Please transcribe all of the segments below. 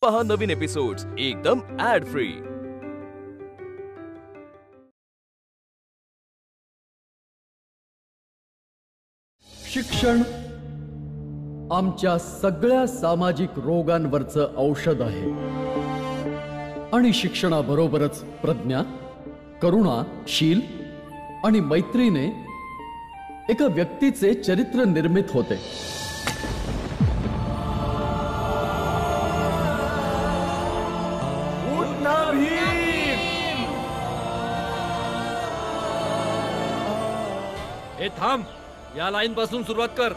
पहा नवीन एपिसोड्स एकदम add free. शिक्षण आमच्या सगळ्या सामाजिक रोगांवरचं औषध आहे आणि शिक्षणाबरोबरच प्रज्ञा, करुणा, शील आणि मैत्रीने एका व्यक्तीचे चरित्र निर्मित होते। हे थांब, या लाईन पासून सुरुवात कर।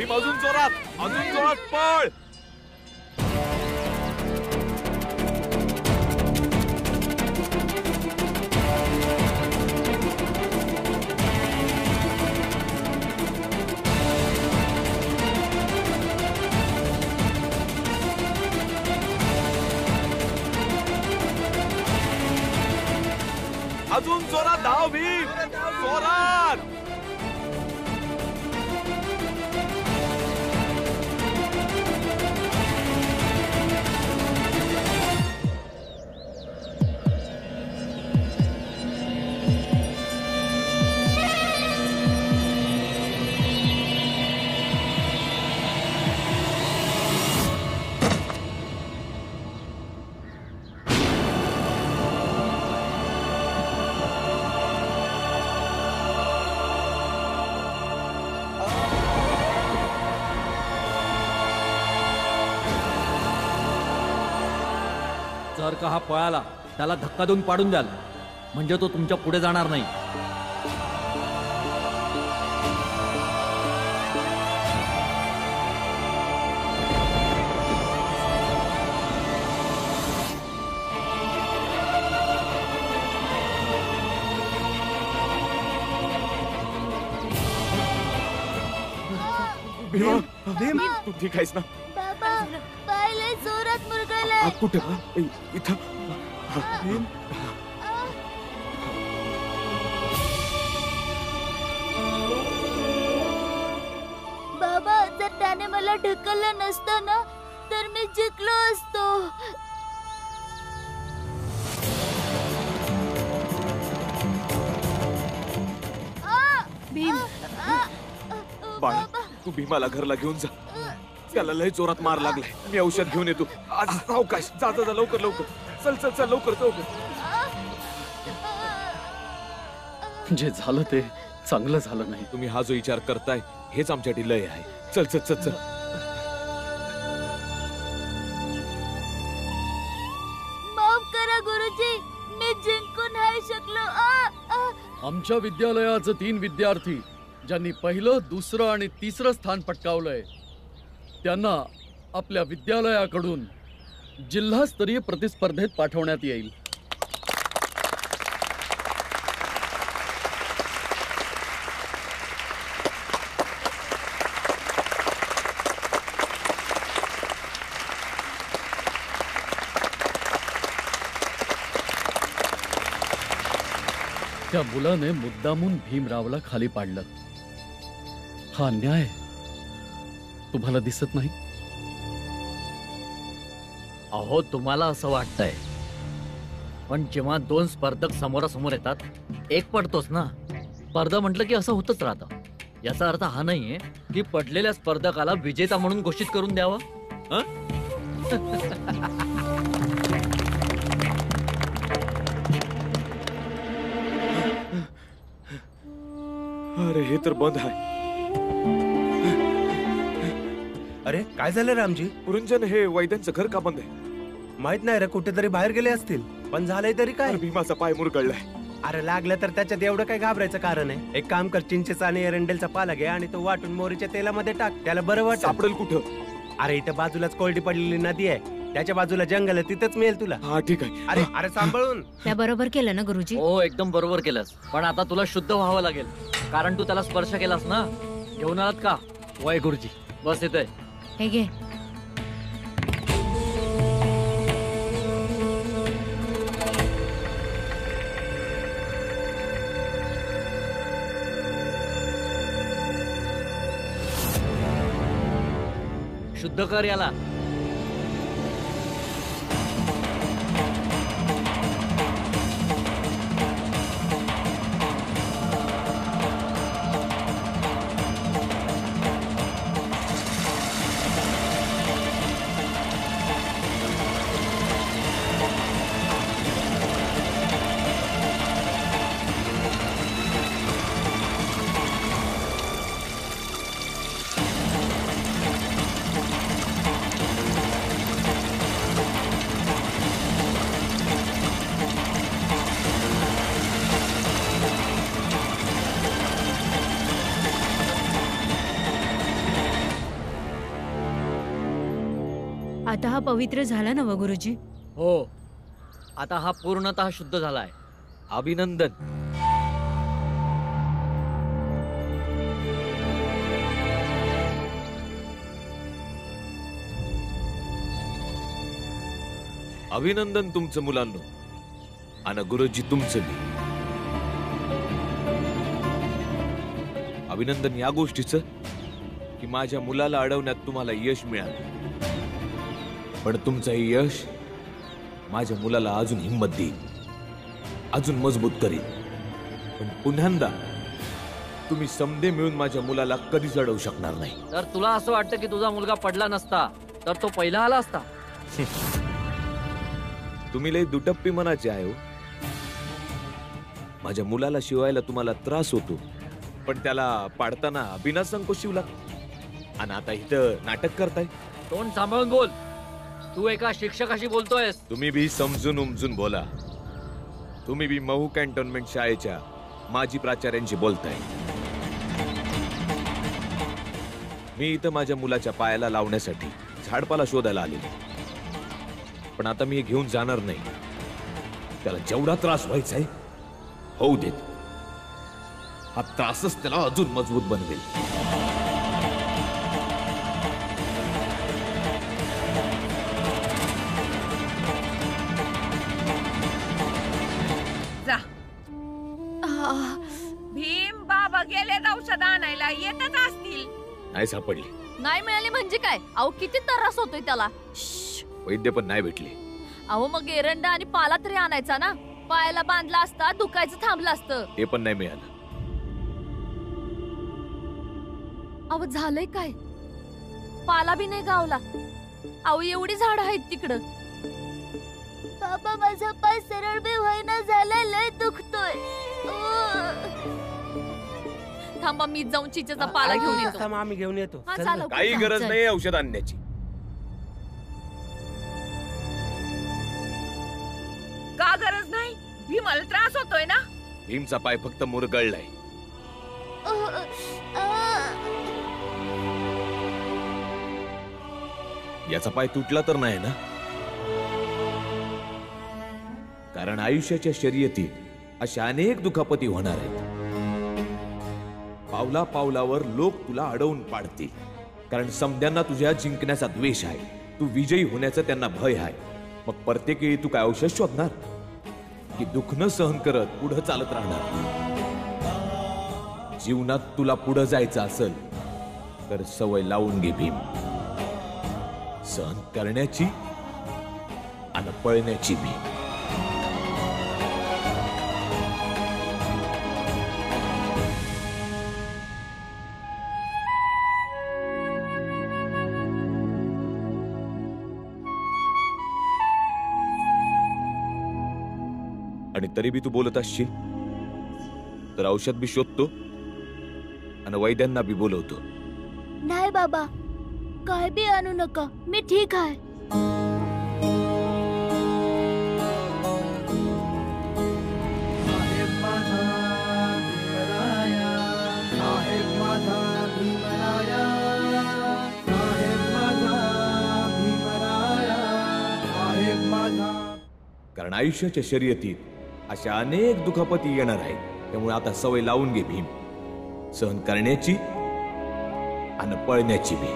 अजून जोरात पळ। अजून जोरात धाव भीम, जोरात। जर का हा पळाला त्याला धक्का देऊन पाडून द्याल, म्हणजे तो तुमच्या पुढे जाणार नाही। भीम, तू ठीक आहेस ना? बाबा, पायले जोरात मुरगळले। कुठे? इथं। भीम, बाबा, जर त्याने मला ढकललं नसतं ना तर मी जिंकलो असतो। भीम, बाळा, तू भीमाला घरला घेऊन जा। त्याला लय जोरात मार लागलाय। मी औषध घेऊन येतो। आज सावकाश जा, लवकर लवकर। चल लवकर। जे झालं ते चांगलं झालं नाही। तुम्ही हा जो विचार करताय हेच आमच्यासाठी लय आहे। चल। माफ करा गुरुजी, मी जिंकू नाही शकलो। आमच्या विद्यालयाचे 3 विद्यार्थी ज्यांनी पहिलं, दुसरं आणि तिसरं स्थान पटकावलंय त्यांना आपल्या विद्यालयाकडून जिल्हास्तरीय प्रतिस्पर्धेत पाठवण्यात येईल। त्या मुलाने मुद्दामून भीमरावला खाली पाडलं। हा अन्याय तुम्हाला दिसत नाही? अहो, तुम्हाला असं वाटतंय, पण जेव्हा 2 स्पर्धक समोरासमोर येतात, एक पडतोच ना। स्पर्धा म्हटलं की असं होतच राहतं। याचा अर्थ हा नाहीये की पडलेल्या स्पर्धकाला विजेता म्हणून घोषित करून द्यावं। अरे हे तर बंद आहे. अरे काय झालं रामजी? पुरंजन, हे वैद्यांचं घर का बंद आहे? माहित नाही रे, कुठेतरी बाहेर गेले असतील. पण झालंय तरी काय? अरे भीमाचा पाय मुरगळलाय. अरे लागलं तर त्याच्यात एवढं काय घाबरायचं कारण आहे? एक काम कर, चिंचेचा आणि एरंडेलचा पाला घे आणि तो वाटून मोहरीच्या तेलामध्ये टाक. त्याला बरं वाटत. सापडेल कुठं? अरे इथं बाजूलाच कोरडी पडलेली नदी आहे, त्याच्या बाजूला जंगल आहे, तिथंच मिळेल तुला. हा ठीक आहे. अरे अरे सांभाळून. त्या बरोबर केलं ना गुरुजी? हो एकदम बरोबर केलंस. पण आता तुला शुद्ध व्हावं लागेल, कारण तू त्याला स्पर्श केलास ना. घेऊन आलात का? वय गुरुजी, बस येतोय. हे घे. शुद्ध कर याला. आता हा पवित्र झाला ना व गुरुजी? हो, आता हा पूर्णतः शुद्ध झालाय. अभिनंदन. अभिनंदन तुमचं मुलांनो. आणि गुरुजी तुमचं बी अभिनंदन या गोष्टीचं की माझ्या मुलाला अडवण्यात तुम्हाला यश मिळालं. पण तुमचं हे यश माझ्या मुलाला अजून हिंमत देईल, अजून मजबूत करील. पण पुन्हा तुम्ही समदे मिळून माझ्या मुलाला कधीच अडवू शकणार नाही. तर तुला असं वाटतं की तुझा मुलगा पडला नसता तर तो पहिला आला असता? तुम्ही लय दुटप्पी मनाचे आहे हो. माझ्या मुलाला शिवायला तुम्हाला त्रास होतो, पण त्याला पाडताना बिना संकोच शिवला. आणि आता इथं नाटक करताय. तोंड सांभाळून बोल. तू एका शिक्षकाशी बोलतोयस. तुम्ही बी समजून उमजून बोला. तुम्ही बी महू कॅन्टोन्मेंट शाळेच्या माजी प्राचार्यांशी बोलताय. मी इथं माझ्या मुलाच्या पायाला लावण्यासाठी झाडपाला शोधायला आलेलो, पण आता मी हे घेऊन जाणार नाही. त्याला जेवढा त्रास व्हायचा आहे होऊ देत. हा त्रासच त्याला अजून मजबूत बनवेल. जा. भीम बाबा गेले औषध आणायला, येतच असतील. नाही सापडली. नाही मिळाली म्हणजे काय? अहो किती त्रास होतोय त्याला. वैद्य पण नाही भेटले. अहो मग एरंडा आणि पाला तरी आणायचा ना. पायाला बांधला असता, दुखायचं थांबलं असतं. ते पण नाही मिळालं. अहो झालंय काय? पाला बी नाही गावला. अहो एवढी झाड आहेत तिकडं. बाबा माझा पाय सरळ बी होईना झालाय, लय दुखतोय. थांबा, मी जाऊन चिंचेचा पाला घेऊन येतो. थांब, आम्ही घेऊन येतो. हा, चल चालव. ना. काही गरज चल. नाही औषध आणण्याची. का गरज नाही? भीमाला त्रास होतोय ना. भीमचा पाय फक्त मुरगळलाय. याचा पाय तुटला तर नाही ना? कारण आयुष्याच्या शर्यतीत अशा अनेक दुखापती होणार आहेत. पावला पावलावर लोक तुला अडवून पाडतील, कारण समद्यांना तुझ्या जिंकण्याचा द्वेष आहे. तू विजयी होण्याचं त्यांना भय आहे. मग प्रत्येक वेळी तू काय औषध शोधणार की दुखणं सहन करत पुढे चालत राहणार? जीवनात तुला पुढे जायचं असेल तर सवय लावून घे भीम, सहन करण्याची आणि पळण्याची भी. आणि तरी बी तू बोलत असशील तर औषध बी शोधतो आणि वैद्यांना बी बोलवतो. नाही बाबा, काय बी आणू नका, मी ठीक आहे. कारण आयुष्याच्या शर्यतीत अशा अनेक दुखापती येणार आहेत. त्यामुळे आता सवय लावून घे भीम, सहन करण्याची आणि पळण्याची बी.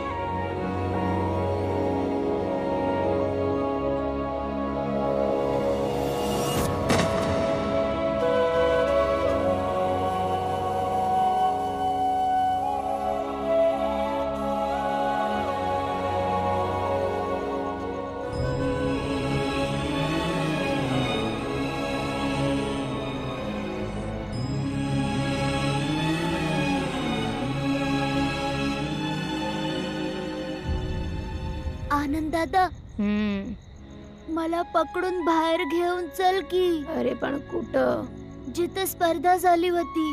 आनंद दादा, मला पकडून बाहेर घेऊन चल की. अरे पण कुठं? जिथे स्पर्धा झाली होती.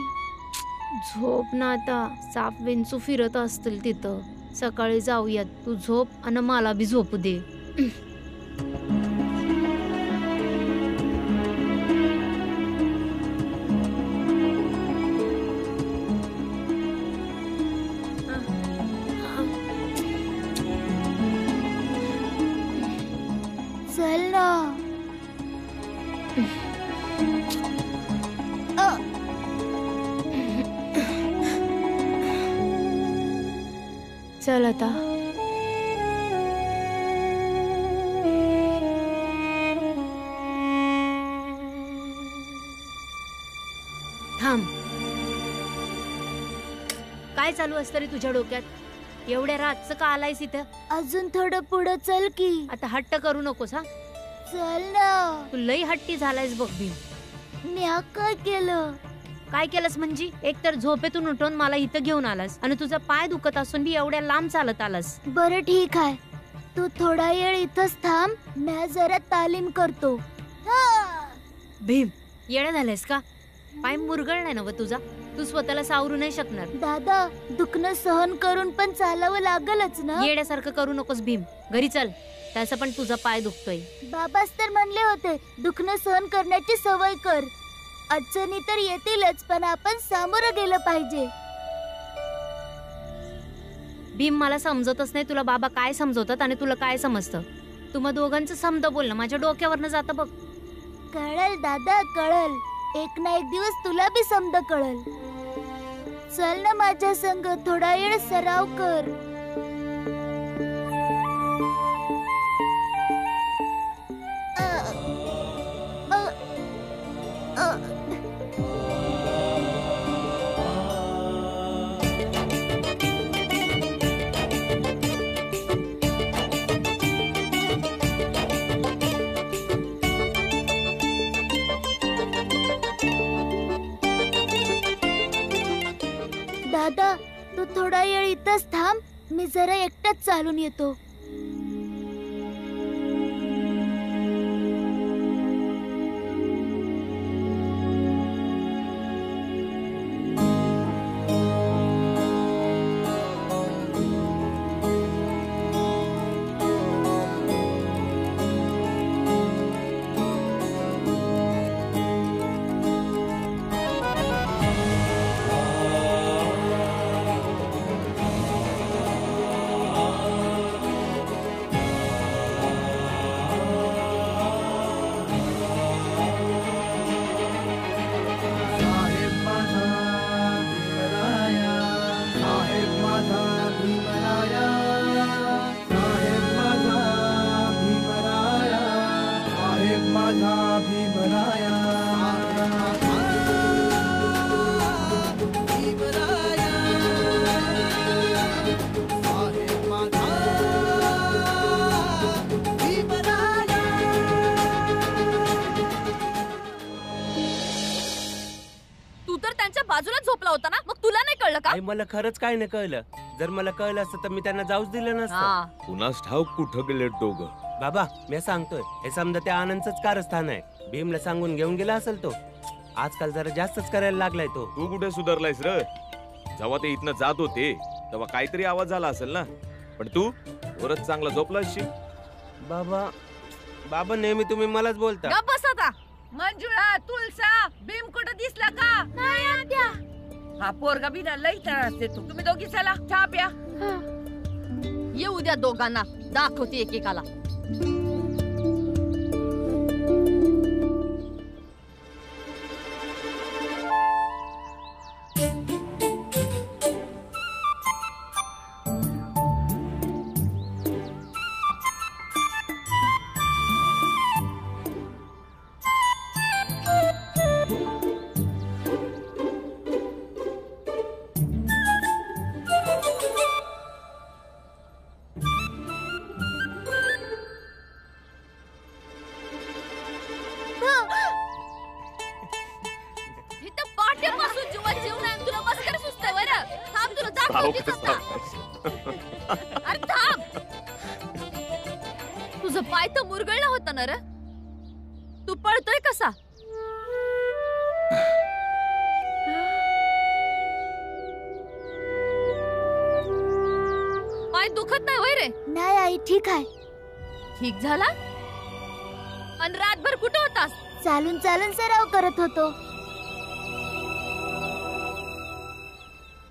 झोप ना आता, साप विंचू फिरत असतील तिथं. सकाळी जाऊयात, तू झोप आणि मला बी झोपू दे. चल ना. चल आता. थांब. काय चालू असतं रे तुझ्या डोक्यात? एवढ्या रातचं का आलायस इथं? अजून थोडं पुढं चल की. आता हट्ट करू नकोस हा. चल ना. तू लई हट्टी झालायस बघ भीम. मी काय केलं? काय केलंस म्हणजे? एक तर झोपेतून उठून मला इथं घेऊन आलास आणि तुझा पाय दुखत असून बी एवढ्या लांब चालत आलास. बरं ठीक आहे, तू थोडा वेळ इथंच थांब, मी जरा तालीम करतो. भीम, येडा झालायस का? पाय मुरगळ नाही ना व तुझा? तू स्वतःला सावरू नाही शकणार. दादा, दुखणं सहन करून पण चालावं लागलच ना. येड्यासारखं करू नकोस भीम. घरी चल, त्याचा पण तुझा पाय दुखतोय. बाबाच तर म्हणले होते, दुखणं सहन करण्याची सवय कर. अडचणी तर येतीलच, पण आपण सामोरं गेलं पाहिजे. भीम, मला समजतच नाही तुला बाबा काय समजवतात आणि तुला काय समजतं. तुम्हा दोघांचं समज बोलणं माझ्या डोक्यावरनं जातं बघ. कळल दादा, कळल. एक ना एक दिवस तुला बी समज कळल. चल ना माझ्या संग, थोडा वेळ सराव कर. दादा, तू थोडा वेळ इथंच थांब, मी जरा एकटाच चालून येतो. बाजूला झोपला होता ना, मग तुला नाही कळलं का? आई, मला खरंच काय नाही कळलं. जर मला कळलं असतं तर मी त्यांना जाऊच दिलं नसतं. कुणास ठाऊक कुठं गेले दोघं. बाबा, मी सांगतोय, हे समजा त्या आनंदच कारस्थान आहे. भीमला सांगून घेऊन गेला असेल तो. आजकाल जरा जास्तच करायला लागलाय तो. तू कुठे सुधारलायस रे? जेव्हा ते इथनं जात होते तेव्हा काहीतरी आवाज झाला असेल ना, पण तू वरच चांगला झोपला असशील. बाबा बाबा नेहमी तुम्ही मलाच बोलता. गप्प बस आता. मंजुळा, तुलसा, भीम कुठं दिसला का? नाही आत्या. हा पोरगा बिना लई त्रास देतो. तुम्ही दोघी चला चहा प्या. येऊ द्या दोघांना, दाखवते एकेकाला. इथं पाट्यापासून जीवात जीव नाही, तुला मस्करी सुचतंय बरं. थांब, तुला दाखवतेच आता. अरे थांब. तुझं पाय तर मुरगळला होता ना रे. तू पळतोय कसा? पाय दुखत नाही होय रे? नाही आई, ठीक आहे. ठीक झाला? आणि रातभर कुठं होतास? चालून चालून सराव करत होतो.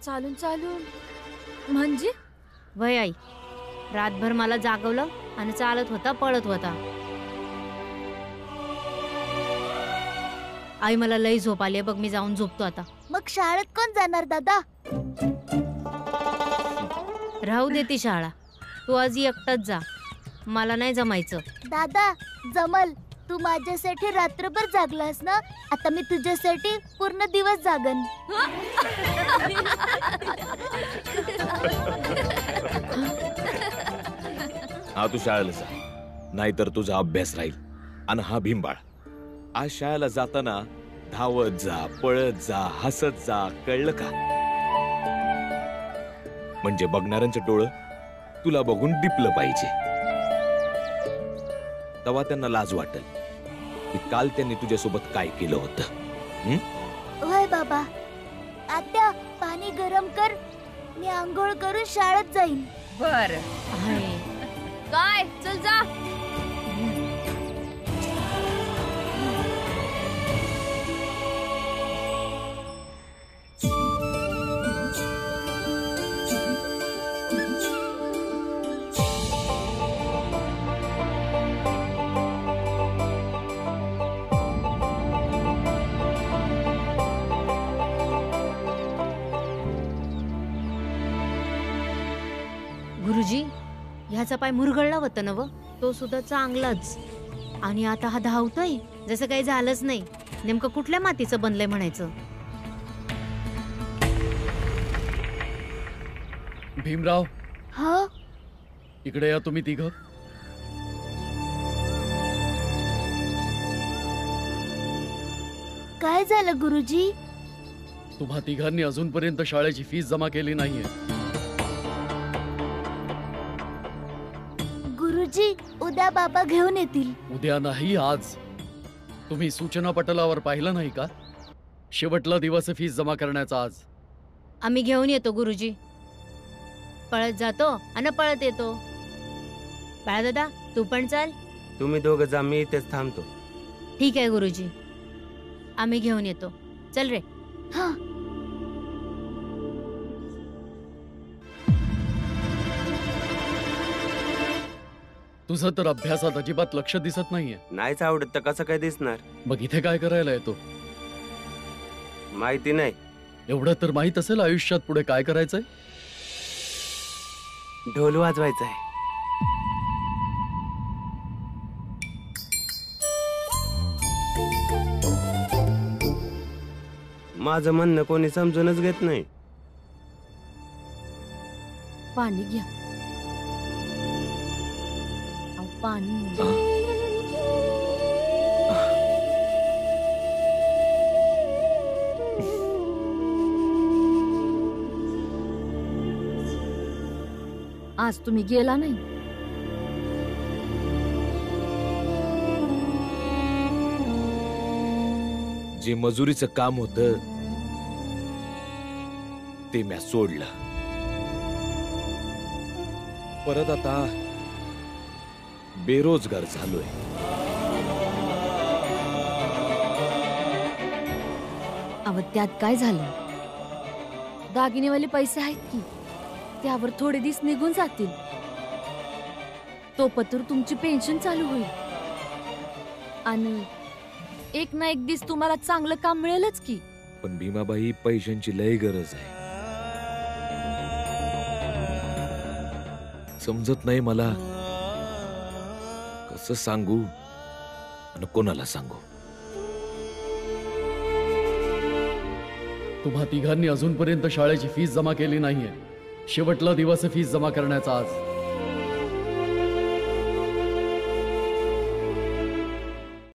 चालून चालून म्हणजे? वय आई, रातभर मला जागवलं आणि चालत होता, पळत होता. आई मला लई झोप आली बघ, मी जाऊन झोपतो आता. मग शाळेत कोण जाणार दादा? राहू दे ती शाळा, तू आज एकटाच जा, मला नाही जमायचं. दादा जमल, तू माझ्यासाठी रात्रभर जागलास ना, आता मी तुझ्यासाठी पूर्ण दिवस जागन. हा तू शाळेला जा, नाहीतर तुझा अभ्यास राहील. आणि हा भीमबाळ, आज शाळेला जाताना धावत जा, पळत जा, हसत जा, कळलं का? म्हणजे बघणाऱ्यांचं डोळं तुला बघून दिपलं पाहिजे. तेव्हा त्यांना लाज वाटेल की काल त्यांनी तुझ्यासोबत काय केलं होतं. होय बाबा. आत्या, पाणी गरम कर, मी आंघोळ करून शाळेत जाईन. बर. काय? चल जा. गुरुजी, ह्याचा पाय मुरगळला होता ना व, तो सुद्धा चांगलाच. आणि आता हा धावतोय जसं काही झालंच नाही. नेमकं कुठल्या मातीचं बनलंय म्हणायचं. भीमराव, हा, इकडे या तुम्ही तिघ. काय झालं गुरुजी? तुम्हा तिघांनी अजूनपर्यंत शाळेची फीस जमा केली नाहीये. गुरुजी, उद्या बाबा घेऊन येतील. उद्या नाही, आज. तुम्ही सूचना पटलावर पाहिलं नाही का? शेवटला दिवस फीस जमा करण्याचा आज. आम्ही घेऊन येतो गुरुजी. पळत जातो आणि पळत येतो. बाळदादा, तू पण चाल. तुम्ही दोघं जा, मी इथेच थांबतो. ठीक आहे गुरुजी, आम्ही घेऊन येतो. चल रे. हा. तुझं तर अभ्यासात अजिबात लक्ष दिसत नाहीये. नाहीच आवडत तर कसं काय दिसणार? मग इथे काय करायला येतो? माहिती नाही. एवढं तर माहित असेल आयुष्यात पुढे काय करायचंय. ढोल वाजवायचा आहे. माझं म्हणणं कोणी समजूनच घेत नाही. पाणी घ्या. पाणी. आज तुम्ही गेला नाही. जे मजुरीचं काम होतं ते म्या सोडलं. परत आता बेरोजगार झालोय. अव त्यात काय झालं? दागिनेवाले पैसे आहेत की, त्यावर थोडे दिवस निघून जातील. तो पत्र तुमची पेन्शन चालू होईल आणि एक ना एक दिवस तुम्हाला चांगलं काम मिळेलच की. पण भीमाबाई, पैशांची लय गरज आहे. समजत नाही मला कसं सांगू आणि कोणाला सांगू. तुम्हा तिघांनी अजूनपर्यंत शाळेची फीस जमा केली नाहीये. शेवटला दिवस फीस जमा करण्याचा आज.